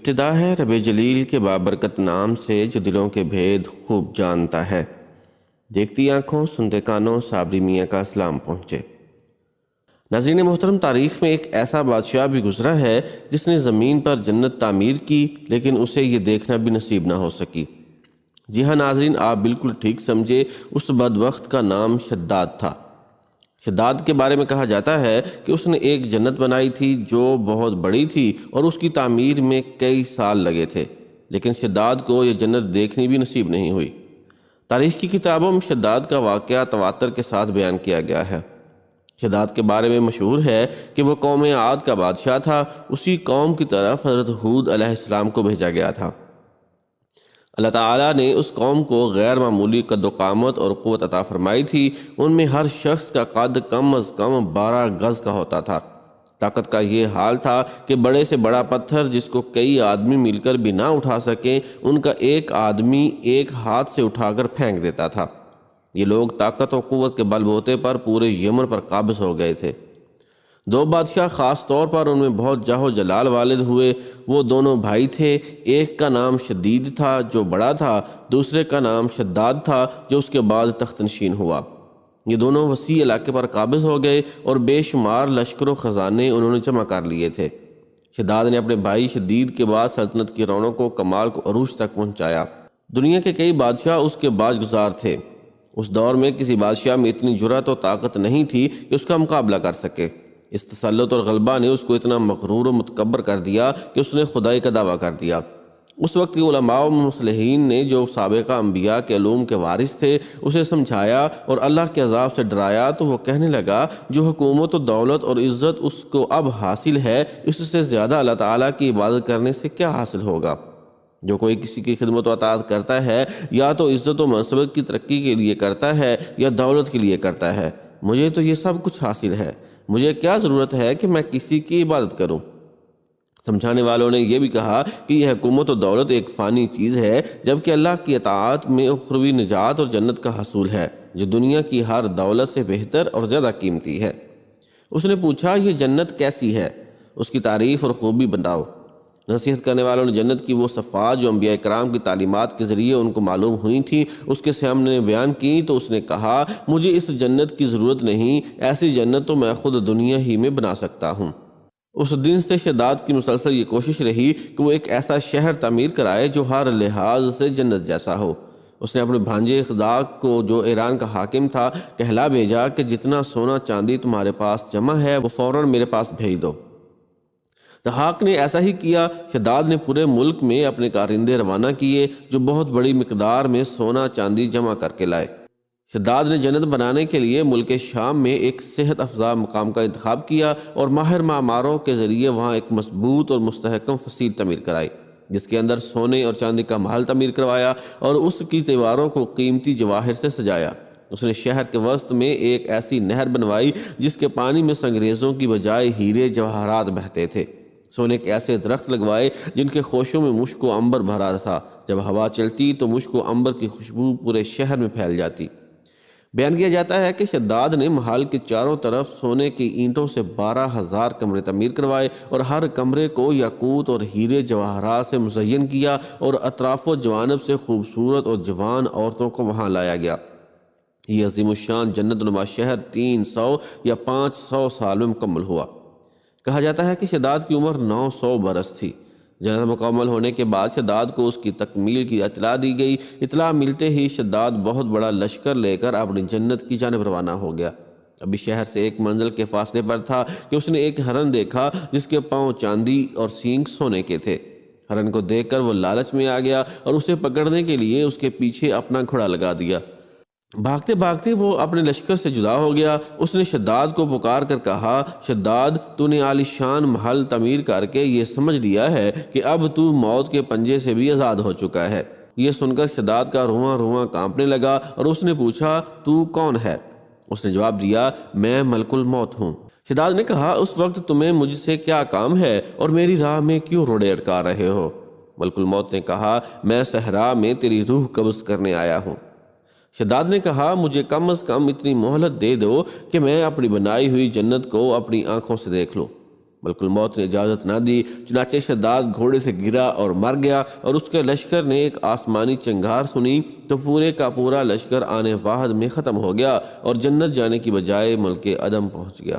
ابتدا ہے رب جلیل کے بابرکت نام سے جو دلوں کے بھید خوب جانتا ہے۔ دیکھتی آنکھوں سنتے کانوں صابری میاں کا سلام پہنچے۔ ناظرین محترم، تاریخ میں ایک ایسا بادشاہ بھی گزرا ہے جس نے زمین پر جنت تعمیر کی، لیکن اسے یہ دیکھنا بھی نصیب نہ ہو سکی۔ جی ہاں ناظرین، آپ بالکل ٹھیک سمجھے، اس بدبخت کا نام شداد تھا۔ شداد کے بارے میں کہا جاتا ہے کہ اس نے ایک جنت بنائی تھی جو بہت بڑی تھی اور اس کی تعمیر میں کئی سال لگے تھے، لیکن شداد کو یہ جنت دیکھنی بھی نصیب نہیں ہوئی۔ تاریخ کی کتابوں میں شداد کا واقعہ تواتر کے ساتھ بیان کیا گیا ہے۔ شداد کے بارے میں مشہور ہے کہ وہ قوم عاد کا بادشاہ تھا۔ اسی قوم کی طرف حضرت ہود علیہ السلام کو بھیجا گیا تھا۔ اللہ تعالیٰ نے اس قوم کو غیر معمولی قد و قامت اور قوت عطا فرمائی تھی۔ ان میں ہر شخص کا قد کم از کم 12 گز کا ہوتا تھا۔ طاقت کا یہ حال تھا کہ بڑے سے بڑا پتھر جس کو کئی آدمی مل کر بھی نہ اٹھا سکیں، ان کا ایک آدمی ایک ہاتھ سے اٹھا کر پھینک دیتا تھا۔ یہ لوگ طاقت و قوت کے بل بوتے پر پورے یمن پر قابض ہو گئے تھے۔ دو بادشاہ خاص طور پر ان میں بہت جاہ و جلال والد ہوئے۔ وہ دونوں بھائی تھے، ایک کا نام شدید تھا جو بڑا تھا، دوسرے کا نام شداد تھا جو اس کے بعد تخت نشین ہوا۔ یہ دونوں وسیع علاقے پر قابض ہو گئے اور بے شمار لشکر و خزانے انہوں نے جمع کر لیے تھے۔ شداد نے اپنے بھائی شدید کے بعد سلطنت کی رونق و کمال کو عروج تک پہنچایا۔ دنیا کے کئی بادشاہ اس کے باج گزار تھے۔ اس دور میں کسی بادشاہ میں اتنی جرأت و طاقت نہیں تھی کہ اس کا مقابلہ کر سکے۔ اس تسلط اور غلبہ نے اس کو اتنا مغرور و متکبر کر دیا کہ اس نے خدائی کا دعویٰ کر دیا۔ اس وقت کے علماء و مصلحین نے جو سابقہ انبیاء کے علوم کے وارث تھے اسے سمجھایا اور اللہ کے عذاب سے ڈرایا، تو وہ کہنے لگا جو حکومت و دولت اور عزت اس کو اب حاصل ہے، اس سے زیادہ اللہ تعالیٰ کی عبادت کرنے سے کیا حاصل ہوگا؟ جو کوئی کسی کی خدمت و اطاعت کرتا ہے یا تو عزت و منصبت کی ترقی کے لیے کرتا ہے یا دولت کے لیے کرتا ہے۔ مجھے تو یہ سب کچھ حاصل ہے، مجھے کیا ضرورت ہے کہ میں کسی کی عبادت کروں؟ سمجھانے والوں نے یہ بھی کہا کہ یہ حکومت و دولت ایک فانی چیز ہے، جبکہ اللہ کی اطاعت میں اخروی نجات اور جنت کا حصول ہے، جو دنیا کی ہر دولت سے بہتر اور زیادہ قیمتی ہے۔ اس نے پوچھا یہ جنت کیسی ہے؟ اس کی تعریف اور خوبی بتاؤ۔ نصیحت کرنے والوں نے جنت کی وہ صفات جو انبیاء کرام کی تعلیمات کے ذریعے ان کو معلوم ہوئی تھیں اس کے سامنے بیان کی، تو اس نے کہا مجھے اس جنت کی ضرورت نہیں، ایسی جنت تو میں خود دنیا ہی میں بنا سکتا ہوں۔ اس دن سے شداد کی مسلسل یہ کوشش رہی کہ وہ ایک ایسا شہر تعمیر کرائے جو ہر لحاظ سے جنت جیسا ہو۔ اس نے اپنے بھانجے خداق کو جو ایران کا حاکم تھا کہلا بھیجا کہ جتنا سونا چاندی تمہارے پاس جمع ہے وہ فوراً میرے پاس بھیج دو۔ دہاق نے ایسا ہی کیا۔ شداد نے پورے ملک میں اپنے کارندے روانہ کیے جو بہت بڑی مقدار میں سونا چاندی جمع کر کے لائے۔ شداد نے جنت بنانے کے لیے ملک شام میں ایک صحت افزا مقام کا انتخاب کیا اور ماہر معماروں کے ذریعے وہاں ایک مضبوط اور مستحکم فصیل تعمیر کرائی، جس کے اندر سونے اور چاندی کا محل تعمیر کروایا اور اس کی دیواروں کو قیمتی جواہر سے سجایا۔ اس نے شہر کے وسط میں ایک ایسی نہر بنوائی جس کے پانی میں سنگریزوں کی بجائے ہیرے جواہرات بہتے تھے۔ سونے کے ایسے درخت لگوائے جن کے خوشوں میں مشک و عنبر بھرا تھا۔ جب ہوا چلتی تو مشک و عنبر کی خوشبو پورے شہر میں پھیل جاتی۔ بیان کیا جاتا ہے کہ شداد نے محل کے چاروں طرف سونے کی اینٹوں سے 12,000 کمرے تعمیر کروائے اور ہر کمرے کو یاقوت اور ہیرے جواہرات سے مزین کیا اور اطراف و جوانب سے خوبصورت اور جوان عورتوں کو وہاں لایا گیا۔ یہ عظیم الشان جنت نما شہر 300 یا 500 سال میں مکمل ہوا۔ کہا جاتا ہے کہ شداد کی عمر 900 برس تھی۔ جنت مکمل ہونے کے بعد شداد کو اس کی تکمیل کی اطلاع دی گئی۔ اطلاع ملتے ہی شداد بہت بڑا لشکر لے کر اپنی جنت کی جانب روانہ ہو گیا۔ ابھی شہر سے ایک منزل کے فاصلے پر تھا کہ اس نے ایک ہرن دیکھا جس کے پاؤں چاندی اور سینگ سونے کے تھے۔ ہرن کو دیکھ کر وہ لالچ میں آ گیا اور اسے پکڑنے کے لیے اس کے پیچھے اپنا گھوڑا لگا دیا۔ بھاگتے بھاگتے وہ اپنے لشکر سے جدا ہو گیا۔ اس نے شداد کو پکار کر کہا شداد، تو نے عالی شان محل تعمیر کر کے یہ سمجھ لیا ہے کہ اب تو موت کے پنجے سے بھی آزاد ہو چکا ہے۔ یہ سن کر شداد کا رواں رواں کانپنے لگا اور اس نے پوچھا تو کون ہے؟ اس نے جواب دیا میں ملک الموت ہوں۔ شداد نے کہا اس وقت تمہیں مجھ سے کیا کام ہے اور میری راہ میں کیوں روڑے اٹکا رہے ہو؟ ملک الموت نے کہا میں صحرا میں تیری روح قبض کرنے آیا ہوں۔ شداد نے کہا مجھے کم از کم اتنی مہلت دے دو کہ میں اپنی بنائی ہوئی جنت کو اپنی آنکھوں سے دیکھ لوں۔ ملک الموت نے اجازت نہ دی، چنانچہ شداد گھوڑے سے گرا اور مر گیا، اور اس کے لشکر نے ایک آسمانی چنگھار سنی تو پورے کا پورا لشکر آنے واحد میں ختم ہو گیا اور جنت جانے کی بجائے ملک عدم پہنچ گیا۔